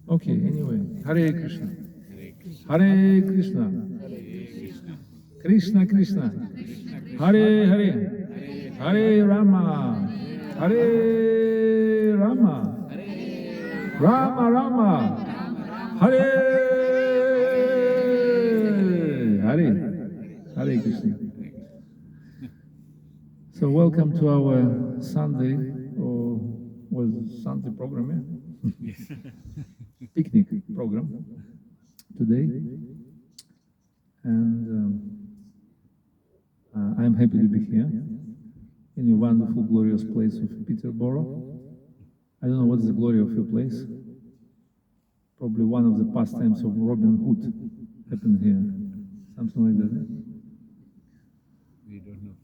Okay, anyway, Hare Krishna. Hare Krishna. Krishna Krishna. Hare Hare. Hare Rama. Hare Rama. Rama Rama. Hare Hare. Hare Krishna. So welcome to our Sunday, or was Sunday program, yeah? Picnic program today. And I'm happy to be here in your wonderful, glorious place of Peterborough. I don't know what's the glory of your place. Probably one of the pastimes of Robin Hood happened here. Something like that. We don't know.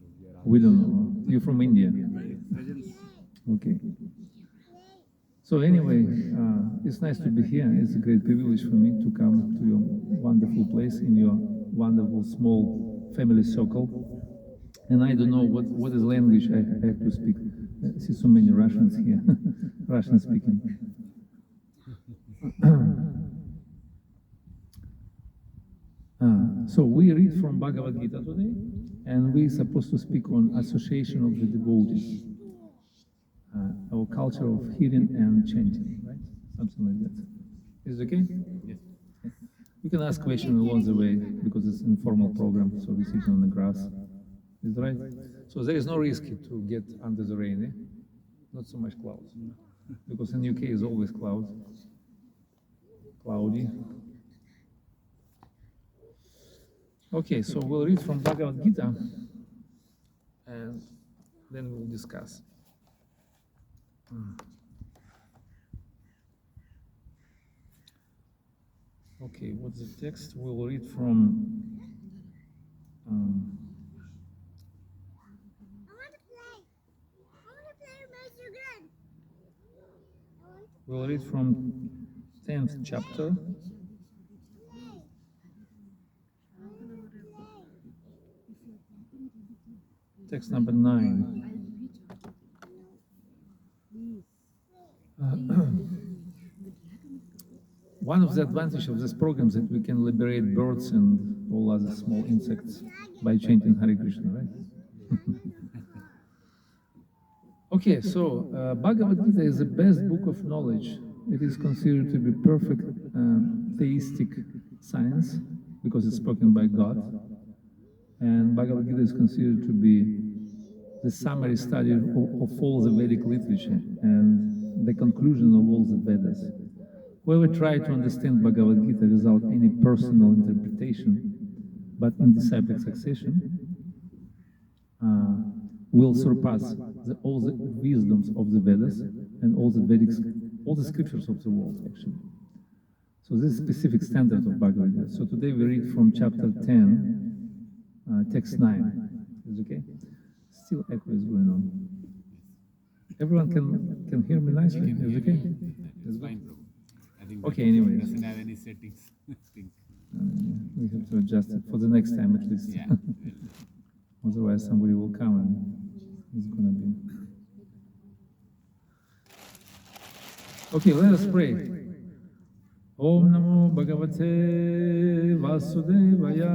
We don't know. You're from India. Okay. So anyway, it's nice to be here. It's a great privilege for me to come to your wonderful place in your wonderful small family circle. And I don't know what is language I have to speak. I see so many Russians here, Russian speaking. So we read from Bhagavad Gita today, and we're supposed to speak on association of the devotees, our culture of hearing and chanting, right? Something like that. Is it okay? Yes. You can ask questions along the way because it's an informal program, so we sit on the grass. Is that right? So there is no risk to get under the rain, eh? Not so much clouds, because in UK is always cloudy. Okay, so we'll read from Bhagavad Gita, and then we'll discuss. Okay, what's the text? We'll read from I want to play Master Gun. we'll read from 10th chapter, text number 9. One of the advantages of this program is that we can liberate birds and all other small insects by chanting Hare Krishna, right? Okay, so Bhagavad Gita is the best book of knowledge. It is considered to be perfect theistic science because it's spoken by God. And Bhagavad Gita is considered to be the summary study of all the Vedic literature and the conclusion of all the Vedas. Whoever try to understand Bhagavad Gita without any personal interpretation, but in disciplic succession, will surpass all the wisdoms of the Vedas and all the scriptures of the world, actually. So this is a specific standard of Bhagavad Gita. So today we read from chapter 10, text 9. Is it okay? Still echo is going on. Everyone can hear me nicely? Is it okay? It's fine, bro. I think Okay, anyway. it doesn't have any settings. Things. We have to adjust it for the next time at least. Yeah. Otherwise somebody will come and it's gonna be. Okay, let us pray. Om Namo Bhagavate Vasudevaya.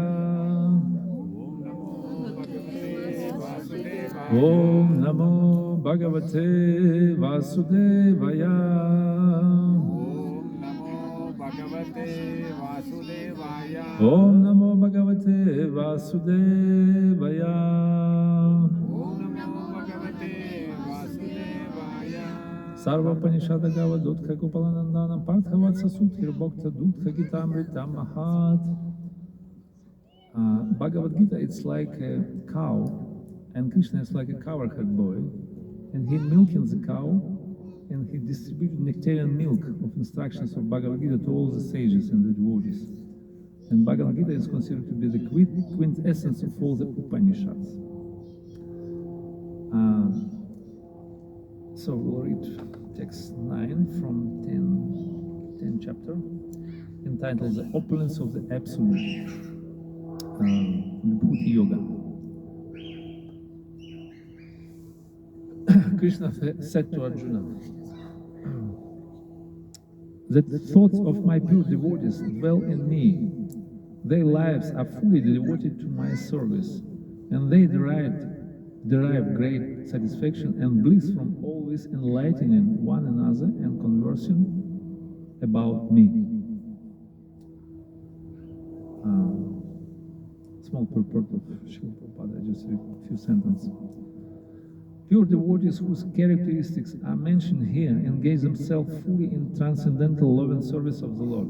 Om Namo Bhagavate Vasudevaya. Om Namo Bhagavate Vasudevaya. Om Namo Bhagavate Vasudevaya. Sarva Panishada Gava Dutha Gopalanandana Parthavatsa Suthir Bhakta Dutha Gitamrita Mahat. Bhagavad Gita, it's like a cow, and Krishna is like a cowherd boy, and he milking the cow, and he distributed nectarian milk of instructions of Bhagavad Gita to all the sages and the devotees. And Bhagavad Gita is considered to be the quintessence of all the Upanishads. So we'll read text 9 from 10 chapter, entitled The Opulence of the Absolute, Vibhuti Yoga. Krishna said to Arjuna, The thoughts of my pure devotees dwell in me. Their lives are fully devoted to my service, and they derive great satisfaction and bliss from always enlightening one another and conversing about me. Small purport of Srila Prabhupada, I just read a few sentences. Pure devotees whose characteristics are mentioned here engage themselves fully in transcendental love and service of the Lord.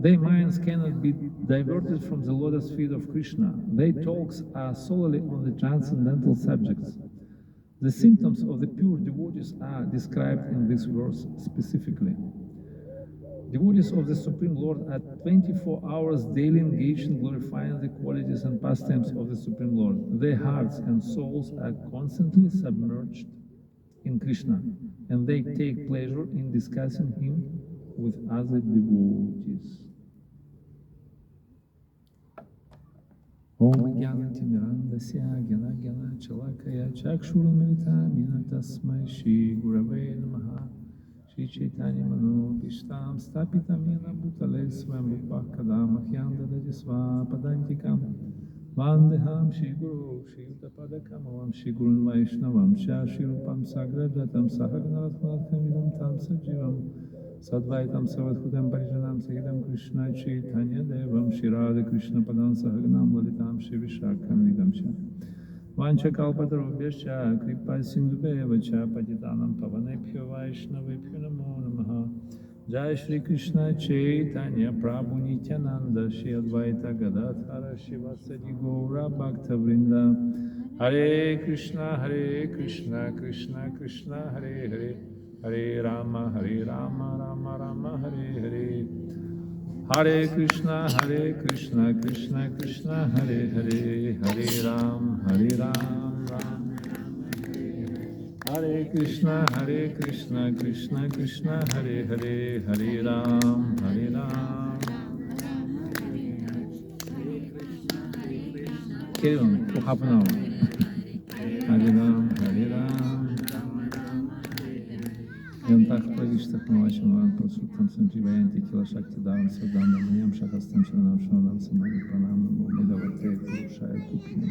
Their minds cannot be diverted from the lotus feet of Krishna. Their talks are solely on the transcendental subjects. The symptoms of the pure devotees are described in this verse specifically. Devotees of the Supreme Lord are 24 hours daily engaged in glorifying the qualities and pastimes of the Supreme Lord. Their hearts and souls are constantly submerged in Krishna, and they take pleasure in discussing Him with other devotees. Om Gyanati Mirandasya Gyana Gyana Chalakaya Chakshurumilita Minatasmai Shri Gurave Namaha Shri Chaitanya Mano Pishtam Stapitam Yena Bhutale Swamrupa Kadam Ahyam Dadati Swapadantikam Vandeham Shri Guru Shri Utapadakam Avam Shri Gurun Vaishnavam Shri Rupam Sagrajatam Sahagnaratmanatkham Vidam Tam Sajivam Sadvaitam Savadhutam Parijanam Sahitam Krishna Chaitanya Devam Shri Radha Krishna Padam Sahagnam Lalitam Shri Vishakam Vidam Shri Vancha Kalpatarubhyascha Kripa Sindhubheva Cha Patitanam Pavanebhyo Vaishnavebhyo Namo Namaha Jai Shri Krishna Chaitanya Prabhu Nityananda Shri Advaita Gadadhara Shivasadi Gaura Bhakta Vrinda Hare Krishna Krishna Krishna Hare Hare Hare Rama Rama Rama Hare Hare Hare Krishna Krishna Krishna Hare Hare Hare Ram Ram Hare Krishna Krishna Krishna Hare Hare Hare Ram Carry on for half an hour. Hare Ram Yantach Pravishtach Mavachamavan Prasuttam Sanjivayanti Kila Shakti Dharam Sardam Namayam Shakastam Sharanam Sharanam Samadhi Pranam Namo Bhagavate Purushaya Tukhya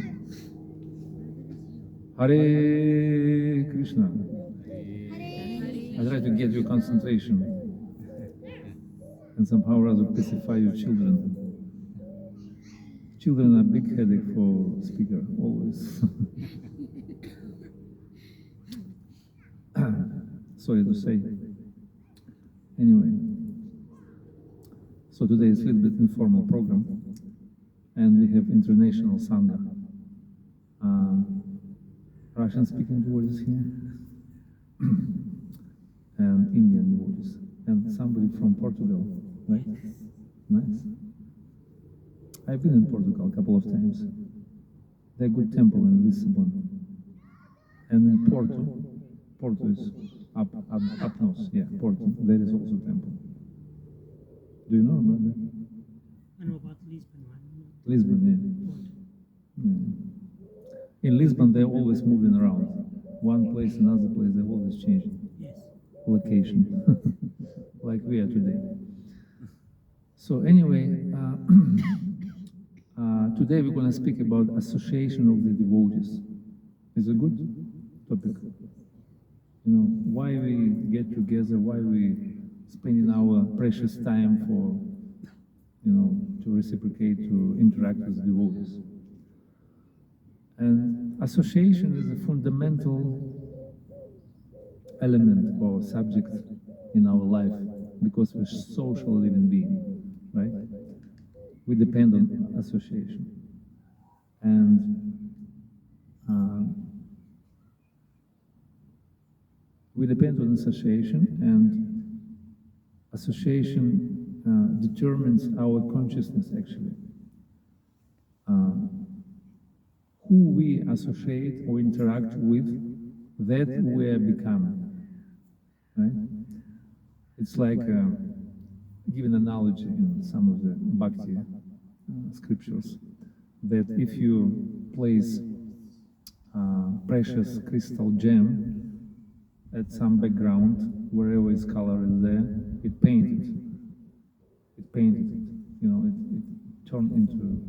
Hare Krishna. I try to get your concentration and somehow rather pacify your children. Children are a big headache for speaker, always. Sorry to say. Anyway, so today is a little bit informal program, and we have international Sangha. Russian-speaking devotees here, and Indian devotees, and somebody from Portugal, right? Nice. I've been in Portugal a couple of times. There's a good temple in Lisbon, and in Porto is up north. Yeah, Porto. There is also a temple. Do you know about that? I know about Lisbon. Lisbon, yeah. In Lisbon, they're always moving around. One place, another place, they're always changing Yes. location, like we are today. So anyway, today we're going to speak about association of the devotees. It's a good topic. You know, why we get together, why we spending our precious time for, you know, to reciprocate, to interact with devotees. And association is a fundamental element or subject in our life because we're social living beings, right? We depend on association. And we depend on association, and association determines our consciousness actually. Who we associate or interact with, that we are becoming, right? It's like give an analogy in some of the Bhakti scriptures, that if you place precious crystal gem at some background, wherever its color is there, it painted, into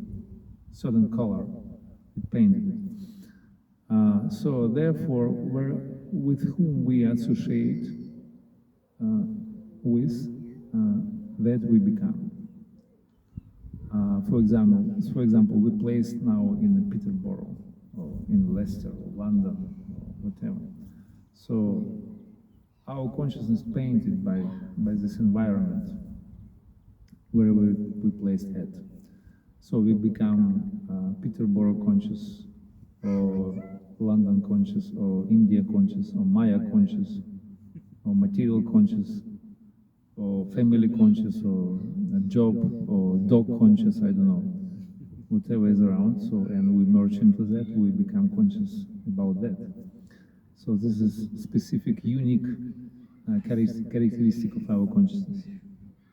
certain color, it painted it. So therefore, with whom we associate with, that we become. For example, we placed now in Peterborough, or in Leicester, or London, or whatever. So our consciousness painted by this environment where we placed at. So we become Peterborough conscious, or London conscious, or India conscious, or Maya conscious, or material conscious, or family conscious, or a job, or dog conscious, I don't know, whatever is around. So, and we merge into that, we become conscious about that. So this is specific, unique characteristic of our consciousness.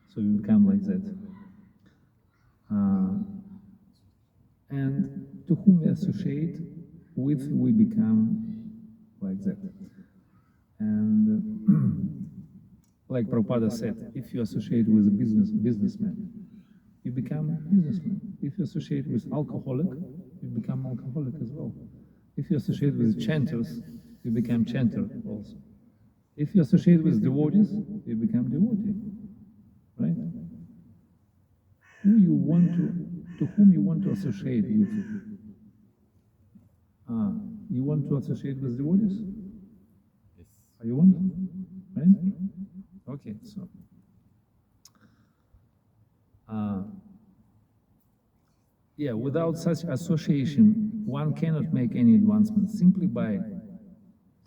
So we become like that. And to whom we associate with, we become like that. And like Prabhupada said, if you associate with a businessman, you become a businessman. If you associate with alcoholic, you become alcoholic as well. If you associate with chanters, you become chanter also. If you associate with devotees, you become devotee, right? To whom you want to associate with? You want to associate with devotees? Yes. You want? Right? Okay, so. Yeah, without such association, one cannot make any advancement. Simply by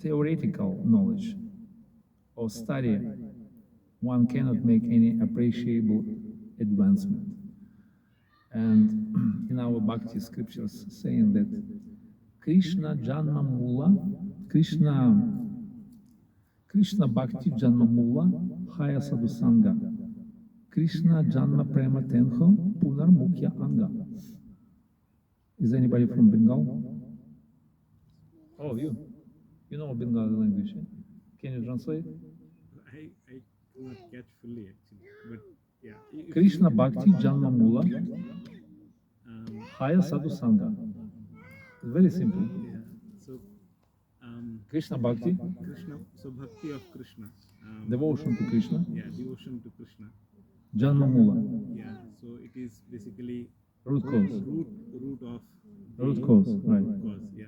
theoretical knowledge or study, one cannot make any appreciable advancement. And in our Bhakti scriptures saying that Krishna Janma Mula, Krishna Bhakti Janma Mula, Haya Sadhusanga, Krishna Janma Prema Tenho, Punar Mukhya Anga. Is anybody from Bengal? Oh, you know Bengali language. Can you translate? I cannot catch fully actually, but yeah. Krishna Bhakti Janma Mula, Haya Sadhu Sangha. It's very simple. Yeah. So Krishna Bhakti, Krishna. So bhakti of Krishna. devotion to Krishna, Yeah, devotion to Krishna. Janma Mula, Yeah. So it is basically root cause. root of the Root cause, right. cause. Yeah.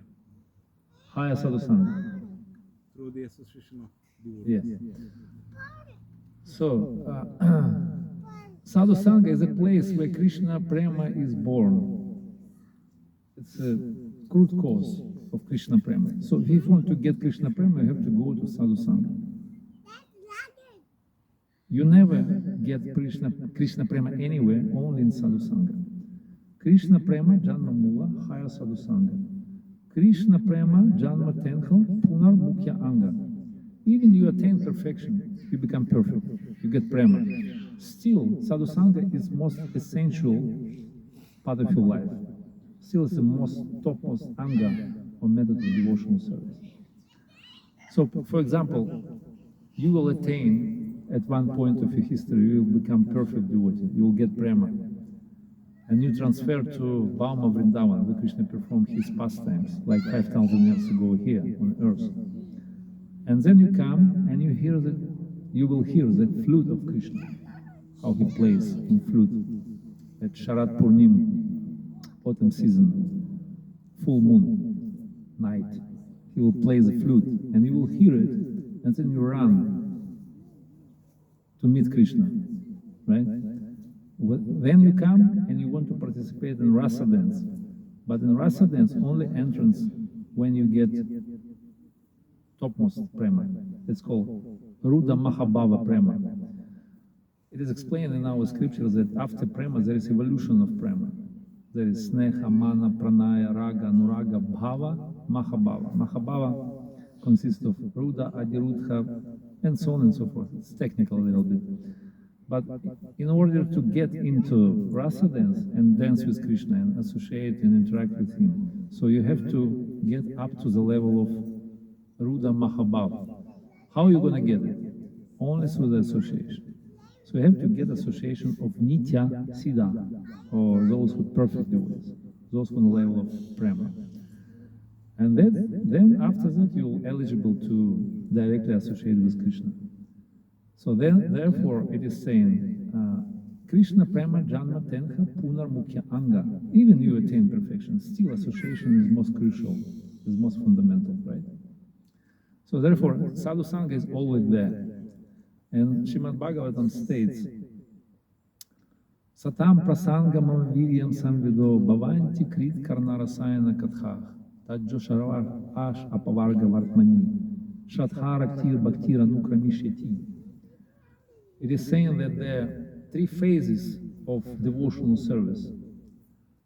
Haya Sadhu Sangha. Through the association of devotees. Yes. So, Sadhu Sangha is a place where Krishna Prema is born. It's a root cause of Krishna Prema. So if you want to get Krishna Prema, you have to go to Sadhu Sangha. You never get Krishna Prema anywhere, only in Sadhu Sangha. Krishna Prema Janma Mula Haya Sadhu Sangha. Krishna Prema Janma Tenho Punar Mukhya Anga. Even you attain perfection, you become perfect, you get Prema. Still, Sadhu Sangha is most essential part of your life. Still, it's the most topmost Anga or method of devotional service. So, for example, you will attain at one point of your history, you will become perfect devotee, you will get Prema. And you transfer to Bhauma Vrindavan, where Krishna performed his pastimes, like 5,000 years ago here on earth. And then you come and you will hear the flute of Krishna, how he plays in flute at Sharat Purnim, autumn season, full moon, night. He will play the flute and you will hear it, and then you run to meet Krishna, right? Then you come and you want to participate in rasa dance. But in rasa dance, only entrance when you get topmost prema. It's called Ruda Mahabhava Prema. It is explained in our scriptures that after prema there is evolution of prema. There is sneha, mana, pranaya, raga, anuraga, bhava, mahabhava. Mahabhava consists of Ruda, Adirudha, and so on and so forth. It's technical a little bit. But in order to get into rasa dance and dance with Krishna and associate and interact with him, so you have to get up to the level of Ruda Mahabhava. How are you going to get it? Only through the association. So you have to get association of Nitya Siddha, or those with perfect devotees, those on the level of Prema. And then after that you're eligible to directly associate with Krishna. So then, therefore, it is saying, Krishna Prema Janma Tenha Punar Mukhya Anga. Even you attain perfection, still association is most crucial, is most fundamental, right? So therefore, Sadhu Sangha is always there. And Srimad Bhagavatam states, Satam prasangam viryam samvido bhavanti krit karnarasayana katha tajjo sharvar ash apavarga vartmani shradharaktir bhaktir anukramisheti. It is saying that there are three phases of devotional service.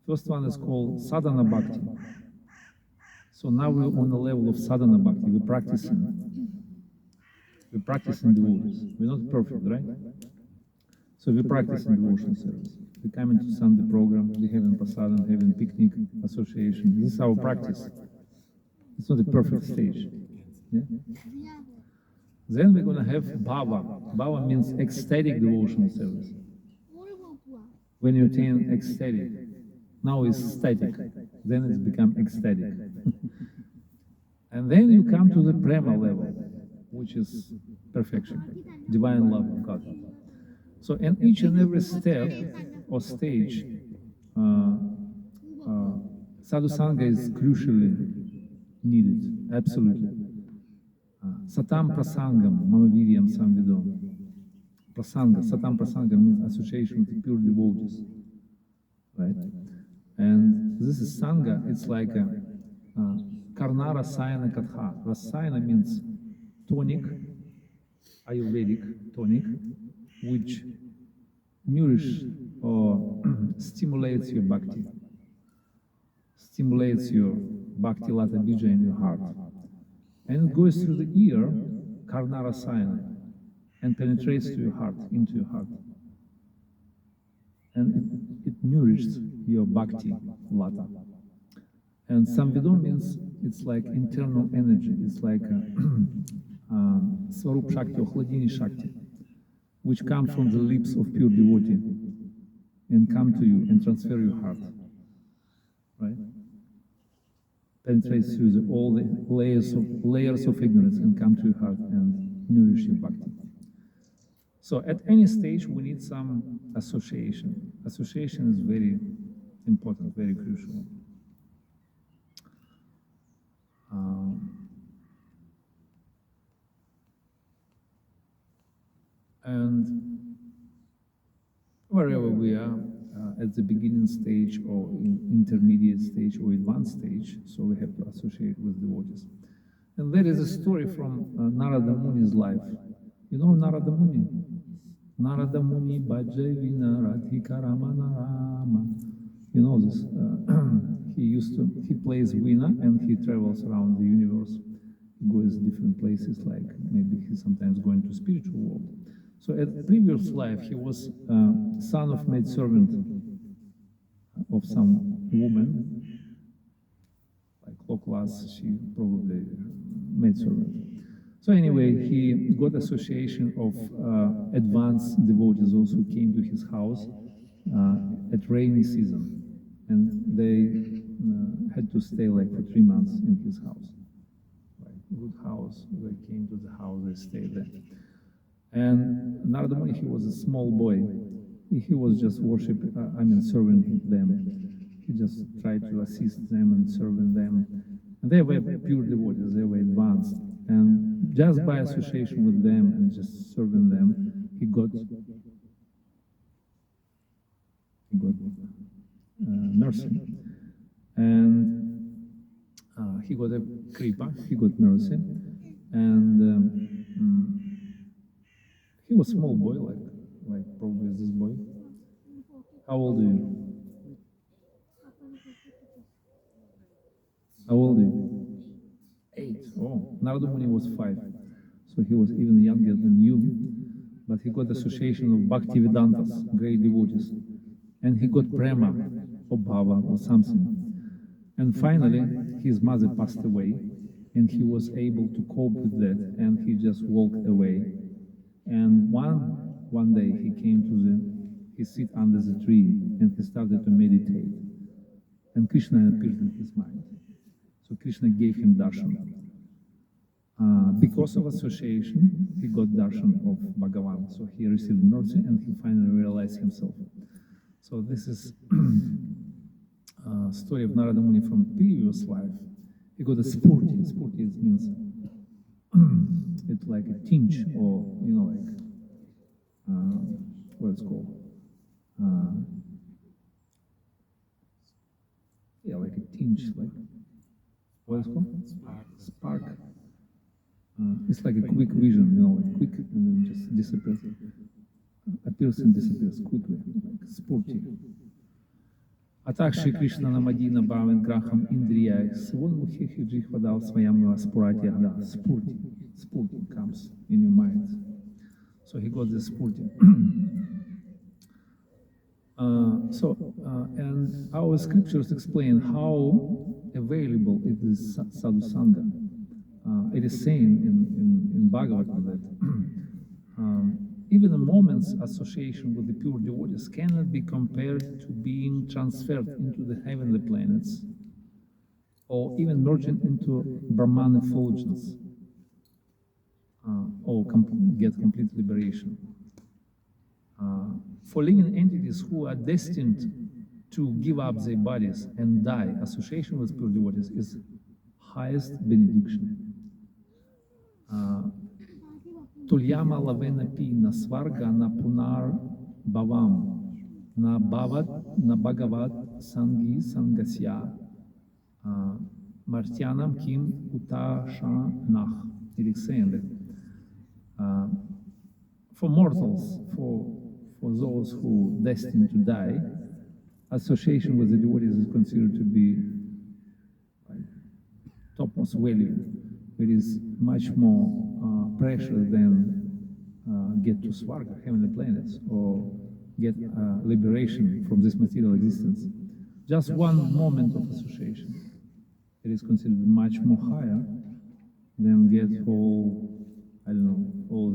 First one is called sadhana bhakti. So now we're on the level of sadhana bhakti, we're practicing devotees. We're not perfect, right? So we're practicing devotional service. We come into Sunday program, we having prasadam, having picnic, association. This is our practice. It's not a perfect stage. Yeah? Then we're going to have bhava. Bhava means ecstatic devotional service. When you attain ecstatic, now it's static, then it's become ecstatic. And then you come to the prema level, which is perfection, divine love of God. So in each and every step or stage, sadhu sangha is crucially needed, absolutely. Satam prasangam mamaviryam samvidom. Prasanga, satam prasanga means association with pure devotees, right? And this is sangha, it's like a karna rasayana katha. Rasayana means tonic, Ayurvedic tonic, which nourishes or stimulates your bhakti, stimulates your bhakti lata bija in your heart. And it goes through the ear, karna rasayana, and penetrates to your heart, into your heart. And it nourishes your bhakti lata. And samvidon means it's like internal energy, it's like Swarup Shakti or Hladini Shakti, which come from the lips of pure devotee and come to you and transfer your heart, right? Penetrates through all the layers of ignorance and come to your heart and nourish your bhakti. So at any stage we need some association. Association is very important, very crucial. And wherever we are, at the beginning stage or in intermediate stage or advanced stage, so we have to associate with devotees. And there is a story from Narada Muni's life. You know Narada Muni? Narada Muni Bhaja Vina Radhika Ramana Rama. You know this. He plays Veena and he travels around the universe. He goes different places, like maybe he's sometimes going to spiritual world. So at the previous life, he was son of maidservant of some woman, like low class, she probably maidservant. So anyway, he got association of advanced devotees also came to his house at rainy season, and they had to stay like for 3 months in his house. Like good house, they came to the house, they stayed there. And Narada Muni, he was a small boy. He was just serving them. He just tried to assist them and serving them. And they were pure devotees, they were advanced. And just by association with them and just serving them, he got mercy. And he got a kripa, he got mercy. And he was a small boy, like probably this boy. How old are you? How old are you? 8. Oh, Narada Muni was 5. So he was even younger than you. But he got association of Bhakti Vedantas, great devotees. And he got prema or bhava or something. And finally, his mother passed away. And he was able to cope with that. And he just walked away. And one one day he came to he sit under the tree and he started to meditate. And Krishna appeared in his mind. So Krishna gave him darshan. Because of association, he got darshan of Bhagavan. So he received mercy and he finally realized himself. So this is story of Narada Muni from previous life. He got a spurti. Spurti means it's like a tinge, or like what it's called. Yeah, like a tinge, like what is it called? Spark. It's like a quick vision, like quick and then just disappears. Appears and disappears quickly, like spurti. А так Шри Кришна Намадина Бхавен Грахам Индрия Свон Мухихи Джихвадал Сваям Спурати Ада. Spurti comes in your mind. So he got this spurti. And our scriptures explain how available it is sadhu sangha. It is saying in Bhagavatam that even a moment's association with the pure devotees cannot be compared to being transferred into the heavenly planets or even merging into Brahman effulgence or get complete liberation. For living entities who are destined to give up their bodies and die, association with pure devotees is highest benediction. Tulyama lavena pi na svarga na punar bhavam na bhagavat sangi sangasya martyanam kim utasha nach. It is saying that for mortals, for those who destined to die, association with the devotees is considered to be topmost value. It is much more precious than get to Svarga, heavenly planets, or get liberation from this material existence. Just one moment of association, it is considered much more higher than get all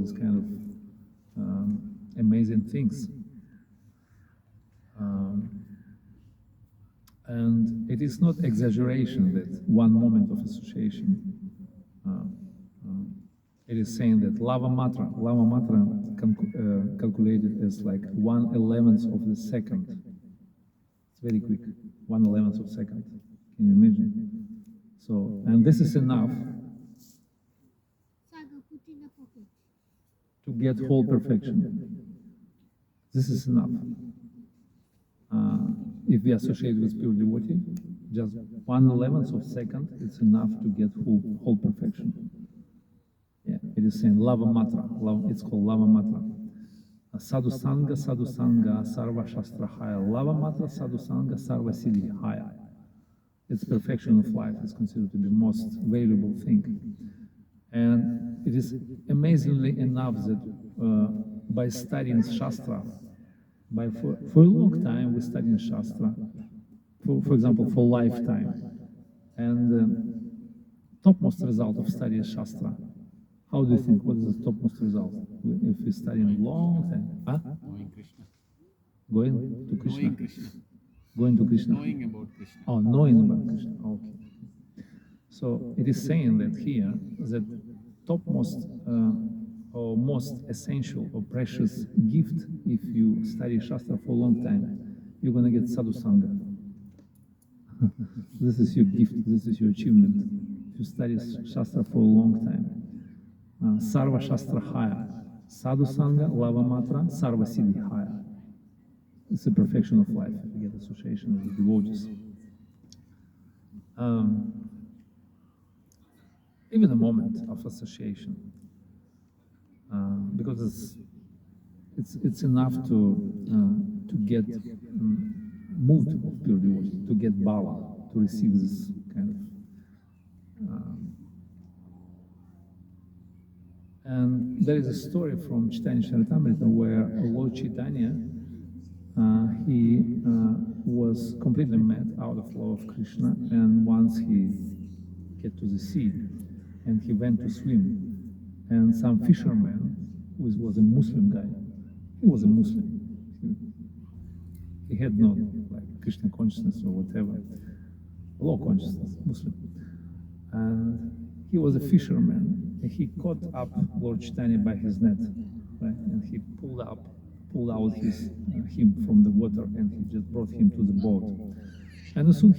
these kind of amazing things. And it is not exaggeration that one moment of association. It is saying that lava matra calculated as like 1/11 of the second. It's very quick, 1/11 of a second. Can you imagine? So, and this is enough Saga, put in the pocket. to get whole perfection. This is enough. If we associate with pure devotee, just 1/11 of a second, it's enough to get whole perfection. Yeah, it is saying lava matra. It's called lava matra. Sadhu sangha, sarva shastra haya. Lava matra, sadhu sangha, sarva siddhi haya. Its perfection of life is considered to be the most valuable thing. And it is amazingly enough that by studying Shastra, for a long time we study Shastra, for example, for lifetime. And the topmost result of studying Shastra, how do you think, what is the topmost result? If we study a long time, Knowing Krishna. Going to Krishna? Knowing Krishna. Going to Krishna? Knowing about Krishna. Oh, knowing about Krishna, okay. So it is saying that here, that topmost or most essential or precious gift, if you study Shastra for a long time, you're going to get sadhu sangha. This is your gift, this is your achievement. If you study Shastra for a long time. Sarva Shastra Haya, sadhu sangha, lava matra, sarva siddhi haya. It's the perfection of life, if you get association with the devotees. Even a moment of association, because it's enough to get moved of pure devotee, to get bhava, to receive this kind of. And there is a story from Chaitanya Charitamrita where Lord Chaitanya, he was completely met out of love of Krishna, and once he get to the sea, and he went to swim, and some fisherman, who was a Muslim guy, He was a Muslim. He had no like Krishna consciousness or whatever, low consciousness, Muslim. And he was a fisherman. And he caught up Lord Chaitanya by his net, right? And he pulled out him from the water, and he just brought him to the boat. And as soon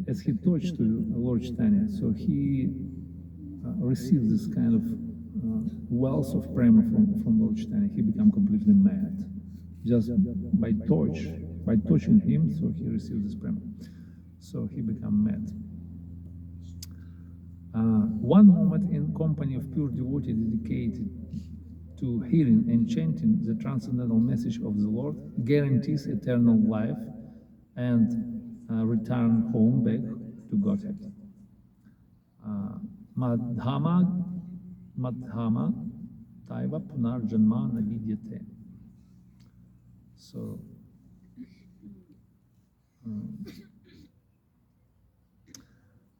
as he touched to Lord Chaitanya, so he received this kind of wealth of prema from Lord Chaitanya. He became completely mad, just by touching him. So he received this prema. So he became mad. One moment in company of pure devotee dedicated to hearing and chanting the transcendental message of the Lord guarantees eternal life and return home back to Godhead. Madhama taiva punarjanma navidyate. So,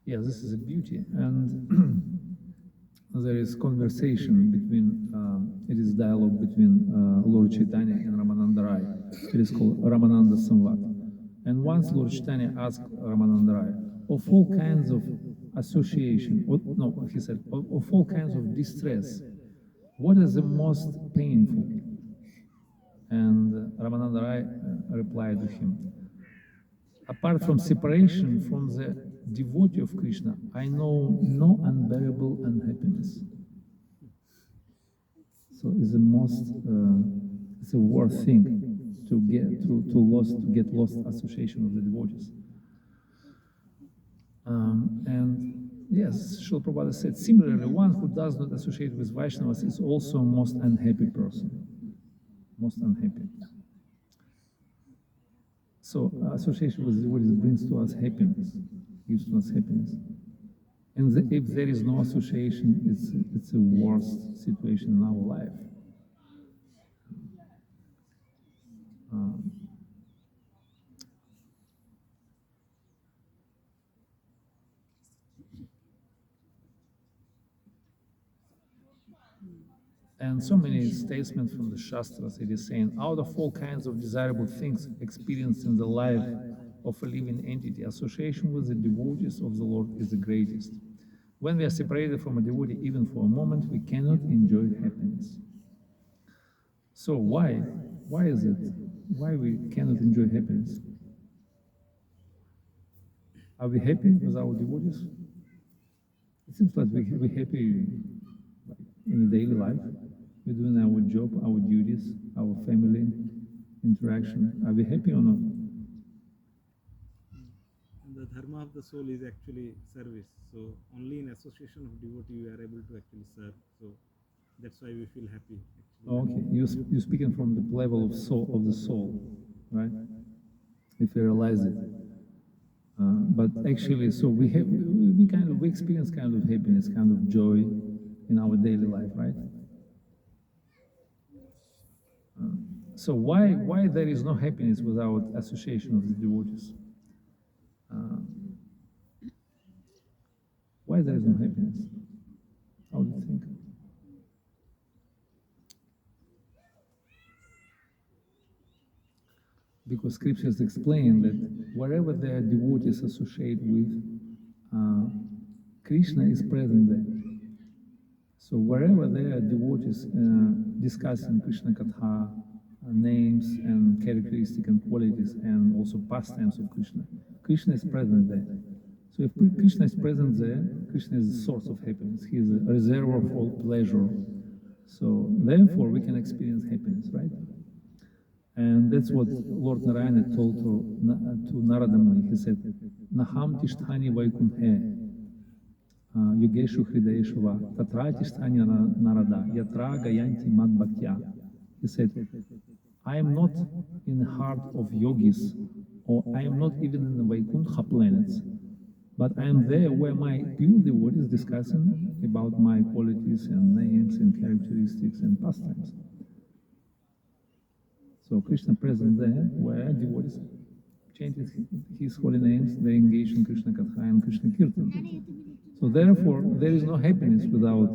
yeah, this is a beauty, and there is conversation between, it is dialogue between Lord Chaitanya and Ramananda Rai. It is called Ramananda Samvad. And once Lord Chaitanya asked Ramananda Rai, of all kinds of association, he said, of all kinds of distress, what is the most painful? And Ramananda Rai replied to him, apart from separation from the devotee of Krishna, I know no unbearable unhappiness. So it's the most, it's a worst thing to get lost association of the devotees. And yes, Srila Prabhupada said, similarly, one who does not associate with Vaishnavas is also a most unhappy person. Most unhappy. So association with devotees brings to us happiness, gives to us happiness. And if there is no association, it's a worst situation in our life. And so many statements from the Shastras, it is saying, out of all kinds of desirable things experienced in the life of a living entity, association with the devotees of the Lord is the greatest. When we are separated from a devotee, even for a moment, we cannot enjoy happiness. So why? Why is it? Why we cannot enjoy happiness? Are we happy with our devotees? It seems like we're happy in the daily life. We're doing our job, our duties, our family interaction. Are we happy or not? The dharma of the soul is actually service. So only in association of devotee we are able to actually serve. So that's why we feel happy. Okay, you're speaking from the level of the soul, right? If you realize it. But actually, so we experience kind of happiness, kind of joy in our daily life, right? So why there is no happiness without association of the devotees? Why there is no happiness? How do you think? Because scriptures explain that wherever their devotees associate with, Krishna is present there. So wherever there are devotees discussing Krishna Katha, names and characteristics and qualities and also pastimes of Krishna, Krishna is present there. So if Krishna is present there, Krishna is the source of happiness. He is a reservoir of all pleasure. So therefore we can experience happiness, right? And that's what Lord Narayana told to Narada Muni. He said, Naham tishtani vaikunthe yogeshu hridayeshu va tatra tishtani narada yatra gayanti mad bhaktya. He said, I am not in the heart of yogis, or I am not even in the Vaikuntha planets, but I am there where my pure devotees discussing about my qualities and names and characteristics and pastimes. So Krishna present there where devotees chanted his holy names, they engage in Krishna Katha and Krishna Kirtan. So therefore, there is no happiness without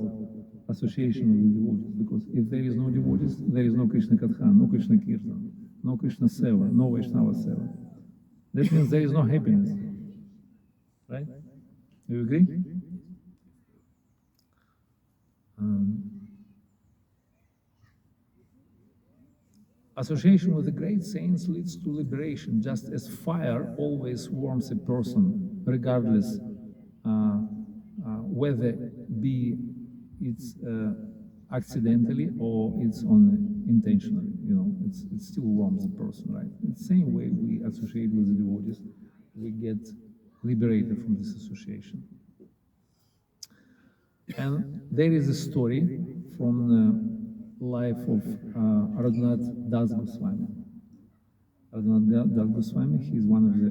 association with the devotees, because if there is no devotees, there is no Krishna Katha, no Krishna Kirtan, no Krishna Seva, no Vaishnava Seva. That means there is no happiness. Right? You agree? Association with the great saints leads to liberation, just as fire always warms a person, regardless whether it's accidentally or it's intentionally. You know, it still warms a person, right? In the same way we associate with the devotees, we get liberated from this association. And there is a story from the life of Raghunath Das Goswami. Raghunath Das Goswami, he is one of the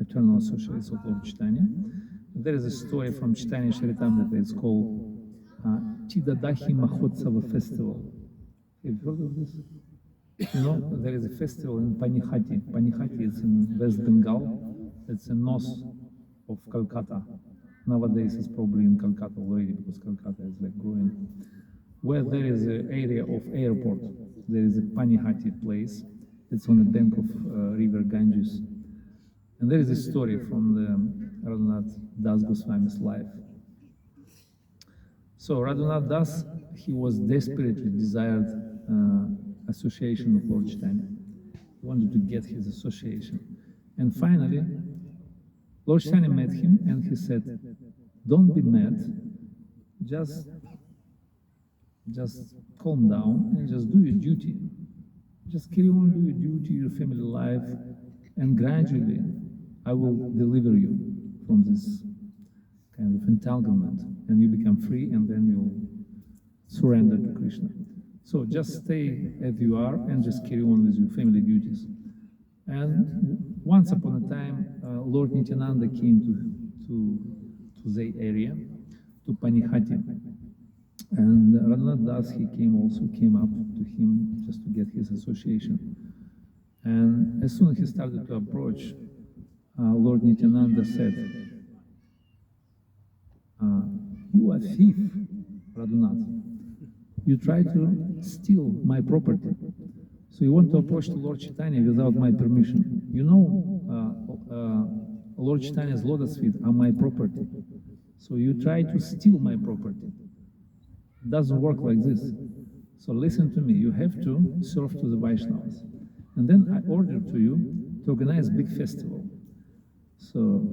eternal associates of Lord Chaitanya. There is a story from Chaitanya Charitamrita. It's called Chidadahi Mahotsava Festival. Have you heard of this? You know, there is a festival in Panihati. Panihati is in West Bengal. It's a north of Calcutta. Nowadays it's probably in Calcutta already, because Calcutta is like growing. Where there is an area of airport, there is a Panihati place. It's on the bank of river Ganges. And there is a story from the Raghunath Das Goswami's life. So Raghunath Das, he was desperately desired association of Lord Chaitanya. He wanted to get his association. And finally, Lord Chaitanya met him and he said, don't be mad, just calm down and just do your duty. Just carry on, do your duty, your family life, and gradually I will deliver you from this kind of entanglement, and you become free, and then you'll surrender to Krishna. So just stay as you are and just carry on with your family duties. And once upon a time, Lord Nityananda came to the area, to Panihati. And Raghunath Das, he came up to him just to get his association. And as soon as he started to approach, Lord Nityananda said, you are thief, Raghunath. You try to steal my property. So you want to approach the Lord Chaitanya without my permission. You know, Lord Chaitanya's lotus feet are my property. So you try to steal my property. It doesn't work like this. So listen to me, you have to serve to the Vaishnavas. And then I order to you to organize a big festival. So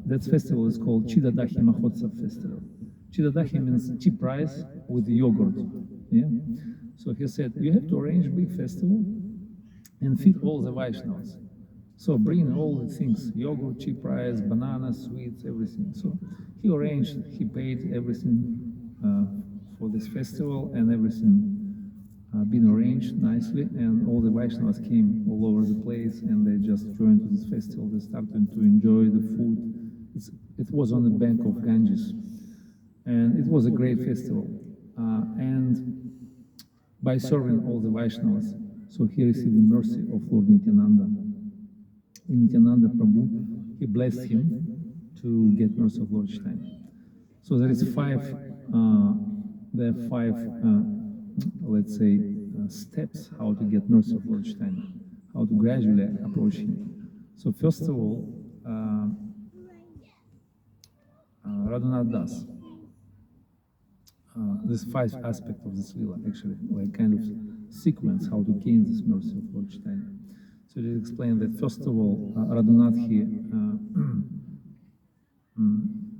that festival is called Chidadahi Mahotsav Festival. Chidadahi means cheap rice with yogurt. Yeah? So he said, you have to arrange a big festival and feed all the Vaishnavas. So bring all the things, yogurt, cheap rice, bananas, sweets, everything. So he arranged, he paid everything for this festival, and everything been arranged nicely, and all the Vaishnavas came all over the place, and they just joined to this festival. They started to enjoy the food. It was on the bank of Ganges, and it was a great festival. And by serving all the Vaishnavas, so he received the mercy of Lord Nityananda. And Nityananda Prabhu, he blessed him to get mercy of Lord Chaitanya. So there are five, let's say, steps how to get mercy of Lord Chaitanya, how to gradually approach him. So first of all, Raghunath Das. There's 5 aspects of this lila, actually, like kind of sequence how to gain this mercy of Lord Chaitanya. So they explain that first of all, Raghunath, he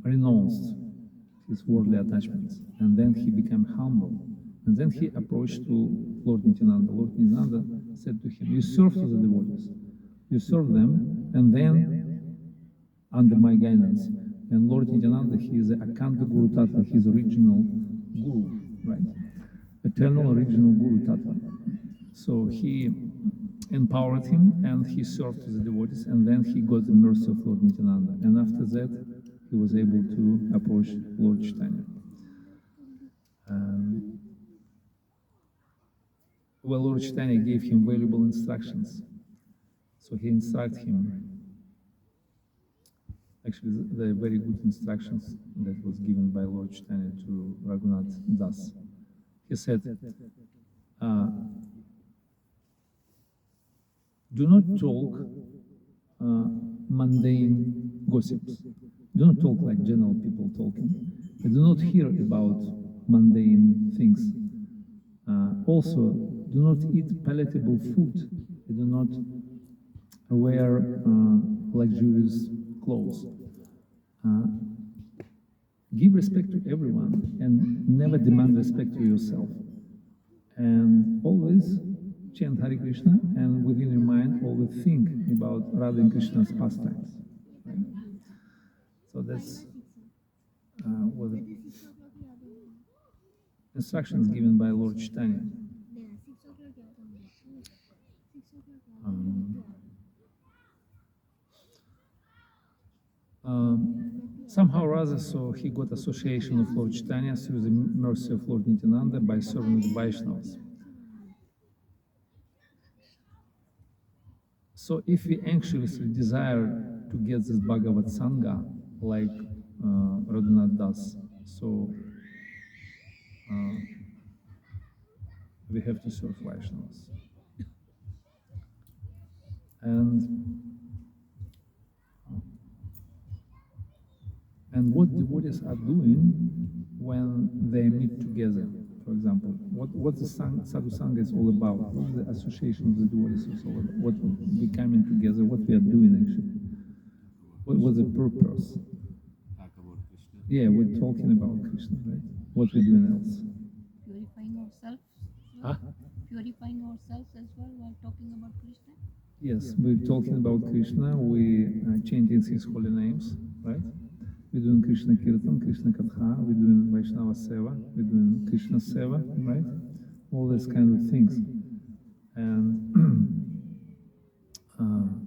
renounced his worldly attachments, and then he became humble, and then he approached to Lord Nityananda. Lord Nityananda said to him, you serve to the devotees, you serve them, and then under my guidance. And Lord Nityananda, he is the Akanta Guru Tattva, he is original Guru, right? Eternal original Guru Tattva. So he empowered him, and he served to the devotees, and then he got the mercy of Lord Nityananda. And after that, he was able to approach Lord Chaitanya. Well, Lord Chaitanya gave him valuable instructions. So he instructed him Actually, the very good instructions that was given by Lord Chaitanya to Raghunath Das. He said, do not talk mundane gossips. Do not talk like general people talking. And do not hear about mundane things. Also, do not eat palatable food. Do not wear luxurious clothes. Give respect to everyone and never demand respect to yourself. And always chant Hare Krishna and within your mind always think about Radha and Krishna's pastimes. Right? So that's what the instructions given by Lord Chaitanya. Somehow or other, so he got association of Lord Chaitanya through the mercy of Lord Nityananda by serving the Vaishnavas. So if we anxiously desire to get this Bhagavad Sangha like Raghunath Das, so we have to serve Vaishnavas. And what devotees are doing when they meet together, for example, what the Sadhu Sangha is all about, what the association of the devotees is all about, what we coming together, what we are doing actually, what was the purpose? Talk about Krishna. Yeah, we're talking about Krishna, right? What we're doing else? Purifying ourselves. Huh? Purifying ourselves as well while talking about Krishna. Yes, we're talking about Krishna, we chanting his holy names, right? We're doing Krishna Kirtan, Krishna Katha, we're doing Vaishnava Seva, we're doing Krishna Seva, right? All these kind of things. And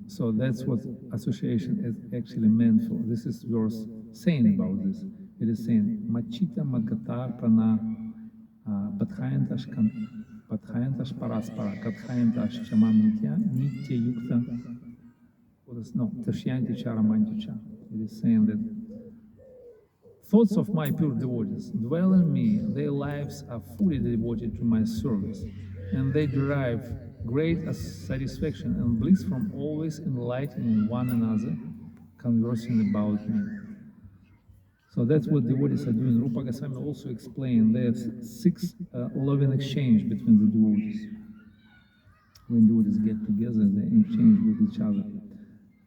so that's what association is actually meant for. This is verse saying about this. It is saying, Machita Madgata Prana Padhayantash Paraspara, Kathayantash Chamam Nitya, Nitya Yukta. No, Tashyanti Charamanticha. It is saying that thoughts of my pure devotees dwell in me, their lives are fully devoted to my service, and they derive great satisfaction and bliss from always enlightening one another, conversing about me. So that's what devotees are doing. Rupa Goswami also explained there's 6 loving exchange between the devotees. When devotees get together, they exchange with each other.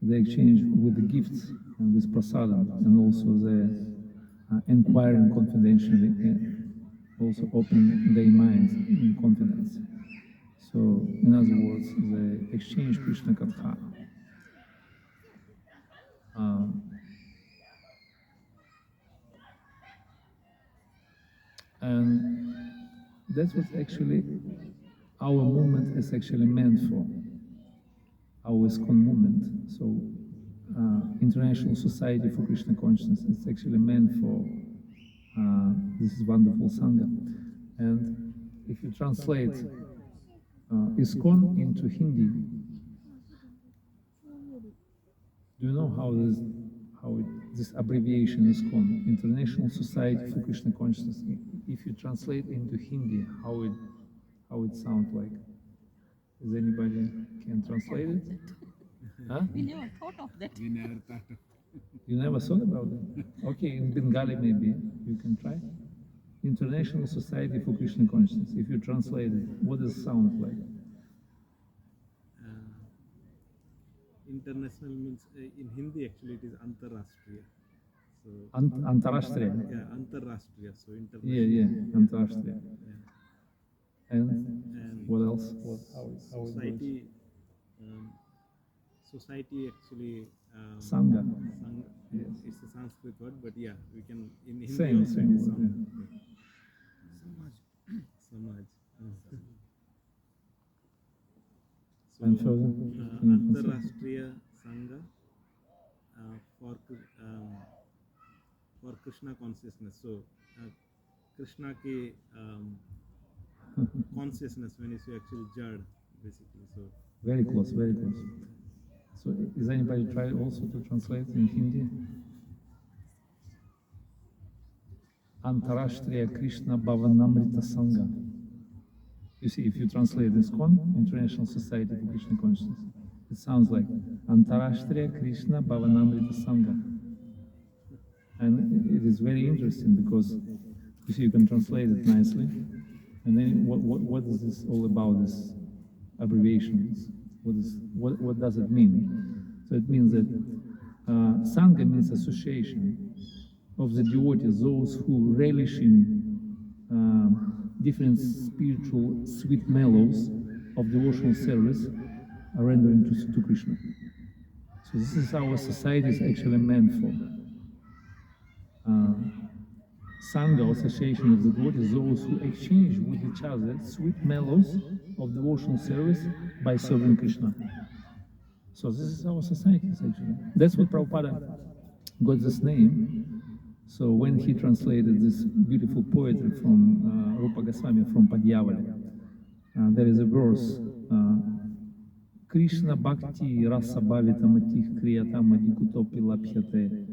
They exchange with the gifts and with prasadam, and also they inquiring confidentially, also open their minds in confidence. So, in other words, they exchange Krishna Katha. And that's what actually our movement is actually meant for, our ISKCON movement. So, International Society for Krishna Consciousness is actually meant for this is wonderful Sangha. And if you translate ISKCON into Hindi, do you know how this abbreviation ISKCON, International Society for Krishna Consciousness, if you translate into Hindi, how it sounds like? Is anybody can translate it? Huh? We never thought of that. We never thought of You never thought about it? Okay, in Bengali maybe you can try. International Society for Krishna Consciousness. If you translate it, what does it sound like? International means in Hindi actually it is Antarashtriya. So Antarashtriya. yeah, Antarashtriya. So international. Yeah, Antarashtriya. Yeah. And what else? How it goes? Society. Society actually. Sangha. Yes. It's a Sanskrit word, but yeah, we can in Hindi Same also it is word, Sangha. yeah. Samaj. So, And further? Antarashtriya Sangha for Krishna consciousness. So, Krishna ki consciousness when you say actually Jad, basically. So, Very close, very close. So is anybody tried also to translate in Hindi? Antarashtriya Krishna Bhavanamrita Sangha. You see, if you translate this International Society for Krishna Consciousness, it sounds like Antarashtriya Krishna Bhavanamrita Sangha. And it is very interesting because you see, you can translate it nicely. And then what is this all about, this abbreviations? What does it mean? So it means that Sangha means association of the devotees, those who relish in different spiritual sweet mellows of devotional service are rendering to Krishna. So this is how our society is actually meant for. Sangha, association of the devotees, those who exchange with each other sweet mellows of devotional service by serving Krishna. So this is our society, actually. That's what Prabhupada got this name. So when he translated this beautiful poetry from Rupa Goswami, from Padyavali, there is a verse, Krishna Bhakti Rasa Bhavitamati Kriyatam Adikutopi Laphyate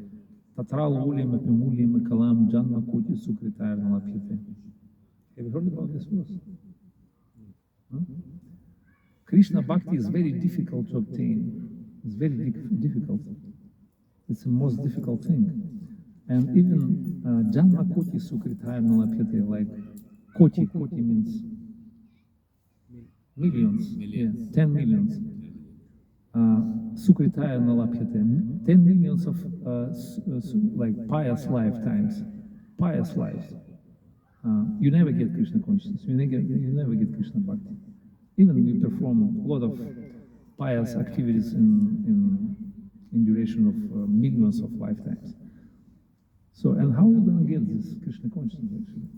Tatral Ulim Apimulim Kalam Janma Kuti Sukritar Laphyate. Have you heard about this verse? Huh? Krishna Bhakti is very difficult to obtain. It's very difficult. It's the most difficult thing. And even Janma Koti Sukritaya Nalapyate, like Koti means millions, yeah, 10 millions. Sukritaya Nalapyate, 10 millions of like pious lifetimes, pious lives. You never get Krishna consciousness, you never get Krishna Bhakti. Even we perform a lot of pious activities in duration of millions of lifetimes. So, and how are we going to get this Krishna consciousness actually?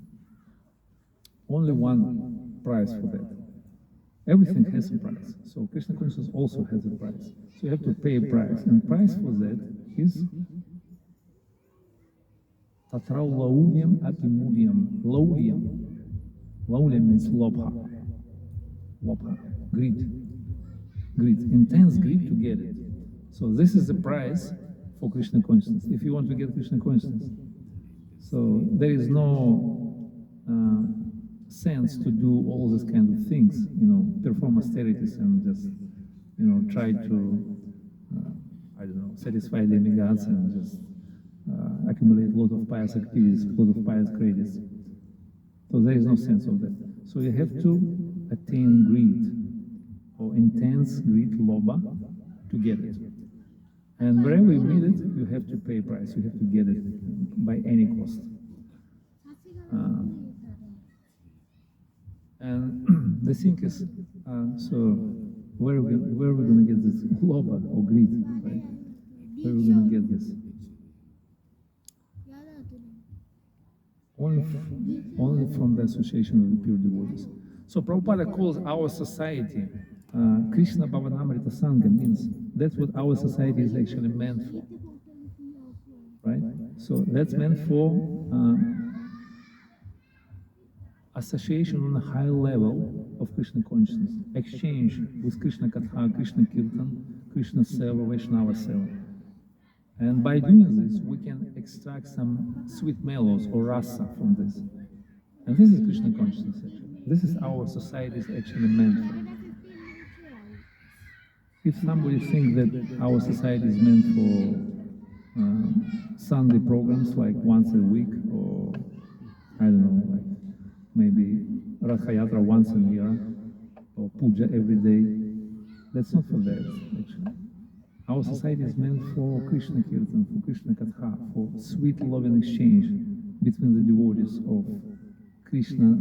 Only one price for that. Everything has a price. So Krishna consciousness also has a price. So you have to pay a price. And price for that is Tatrau laulyam apimulyam. Laulyam means lobha. Lobha. Greed. Greed. Intense greed to get it. So this is the price for Krishna consciousness, if you want to get Krishna consciousness. So there is no sense to do all these kind of things, perform austerities and just, try to, satisfy the demigods and just accumulate a lot of pious activities, a lot of pious credits. So there is no sense of that. So you have to attain greed, or intense greed, lobha, to get it. And wherever you meet it, you have to pay a price. You have to get it by any cost. And the thing is, so where are we going to get this lobha or greed? Right? Where are we going to get this? Only from the association of the pure devotees. So Prabhupada calls our society Krishna Bhavanamrita Sangha, means that's what our society is actually meant for. Right? So that's meant for association on a high level of Krishna consciousness, exchange with Krishna Katha, Krishna Kirtan, Krishna Seva, Vaishnava Seva. And by doing this, we can extract some sweet mellows or rasa from this. And this is Krishna consciousness actually. This is our society is actually meant for. If somebody thinks that our society is meant for Sunday programs like once a week, or I don't know, like maybe Ratha Yatra once a year, or puja every day, that's not for that actually. Our society is meant for Krishna Kirtan, for Krishna Katha, for sweet loving exchange between the devotees of Krishna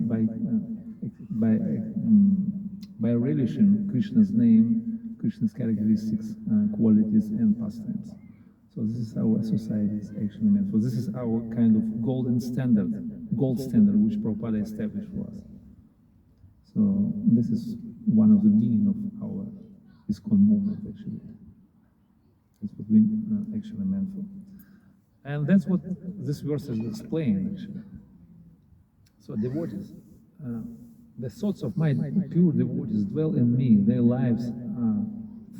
by relishing Krishna's name, Krishna's characteristics, qualities, and pastimes. So this is our society is actually meant for. This is our kind of gold standard which Prabhupada established for us. So this is one of the meaning of our ISKCON movement actually. That's what we actually meant for. And that's what this verse is explaining actually. So devotees, the thoughts of my pure devotees dwell in me, their lives are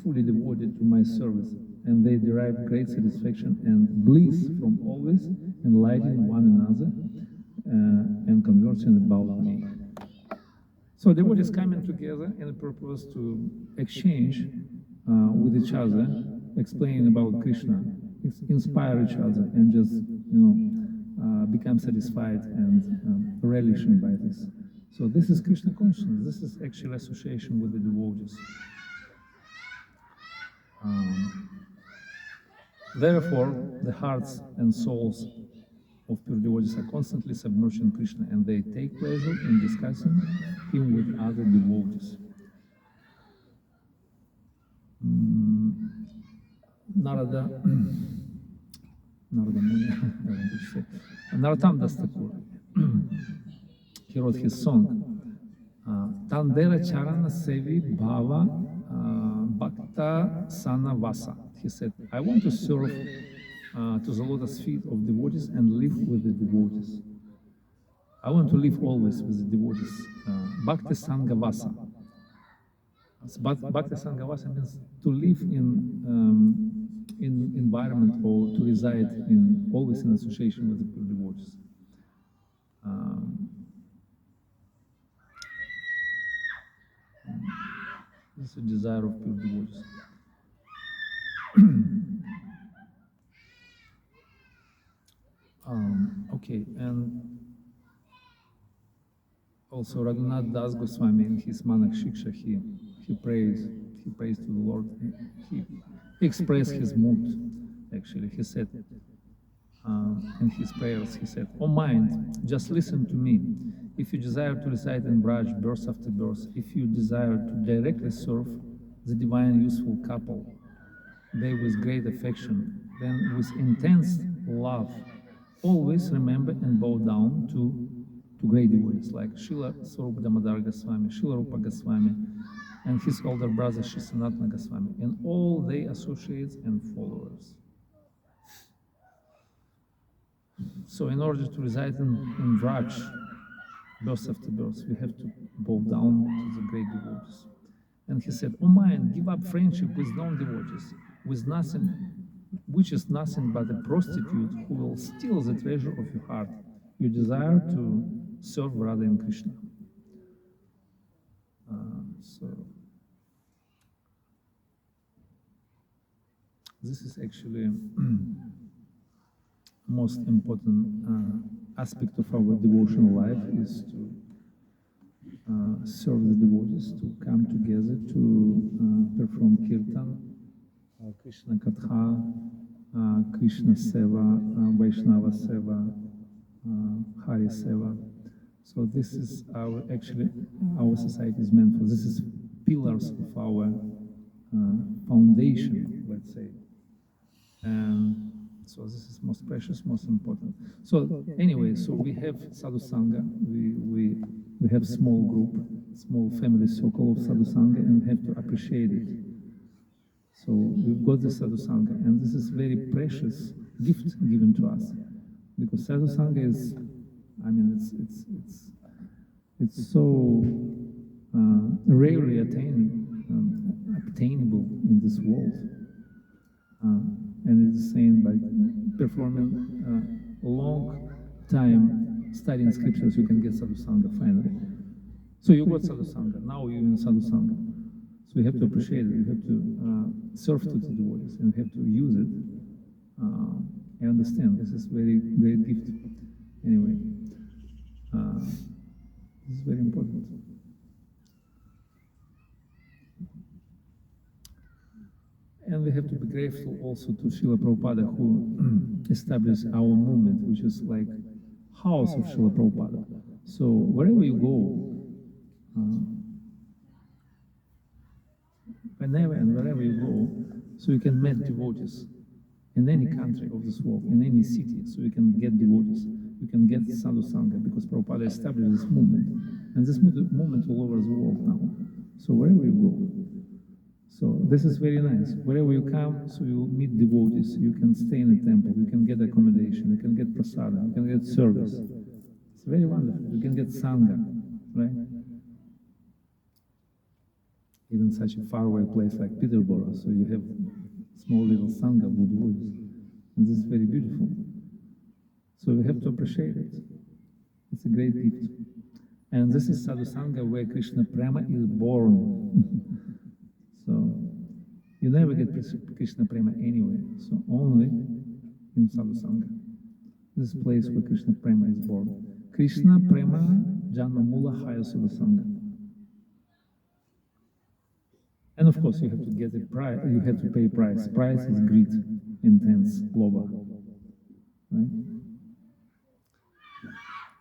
fully devoted to my service, and they derive great satisfaction and bliss from always enlightening one another and conversing about me. So devotees coming together in a purpose to exchange with each other, explaining about Krishna, inspire each other, and just become satisfied and relishing by this. So this is Krishna consciousness. This is actual association with the devotees. Therefore, the hearts and souls of pure devotees are constantly submerged in Krishna, and they take pleasure in discussing him with other devotees. Narada Muni, Narottam Das Thakur, he wrote his song, Tandera Charana Sevi Bhava Bhakta Sana Vasa. He said, I want to serve to the lotus feet of devotees and live with the devotees. I want to live always with the devotees. Bhakti Sangha Vasa. Bhakti Sangha Vasa means to live in environment or to reside in always in association with the pure devotees. This is a desire of pure devotees. Okay, and also Raghunath Das Goswami in his Manak Shiksha, he prays to the Lord. He expressed his mood. Actually, he said in his prayers, he said, "O mind, just listen to me. If you desire to reside in Braj birth after birth, if you desire to directly serve the divine useful couple, they with great affection, then with intense love, always remember and bow down to great devotees like Srila Swarupa Damodar Goswami, Srila Rupa Goswami, and his older brother Shri Sanatana Goswami, and all their associates and followers." So in order to reside in Braj, birth after birth, we have to bow down to the great devotees. And he said, "O mind, give up friendship with non-devotees, with nothing, which is nothing but a prostitute who will steal the treasure of your heart. You desire to serve Radha and Krishna." So this is actually most important aspect of our devotional life, is to serve the devotees, to come together to perform kirtan, Krishna Katha, Krishna Seva, Vaishnava Seva, Hari Seva. So this is our society is meant for. This is pillars of our foundation, let's say. And so this is most precious, most important. So anyway, so we have Sadhu Sangha, we have small group, small family circle of Sadhu Sangha, and we have to appreciate it. So we've got the Sadhu Sangha, and this is very precious gift given to us, because Sadhu Sangha is, I mean, it's so rarely obtainable in this world. And it is saying by performing a long time studying scriptures, you can get Sadhu Sangha finally. So you got Sadhu Sangha, now you're in Sadhu Sangha. So you have to appreciate it, you have to serve to the devotees, and you have to use it. I understand, this is very great gift. Anyway, this is very important. And we have to be grateful also to Srila Prabhupada, who established our movement, which is like house of Srila Prabhupada. So wherever you go, whenever and wherever you go, so you can meet devotees in any country of this world, in any city, so you can get devotees, you can get Sadhu Sangha, because Prabhupada established this movement, and this movement all over the world now. So wherever you go, so this is very nice. Wherever you come, so you meet devotees, you can stay in the temple, you can get accommodation, you can get prasada, you can get service. It's very wonderful. You can get Sangha, right? even such a faraway place like Peterborough. So you have small little sangha of the devotees, and this is very beautiful. So we have to appreciate it. It's a great gift. And this is Sadhu Sangha where Krishna Prema is born. So you never get Krishna Prema anywhere, so only in Sadhu Sangha. This place where Krishna Prema is born. Krishna Prema Janma Mula Haya Sadhu Sangha. And of course you have to get a price, you have to pay price. Price is greed, intense, global. Right?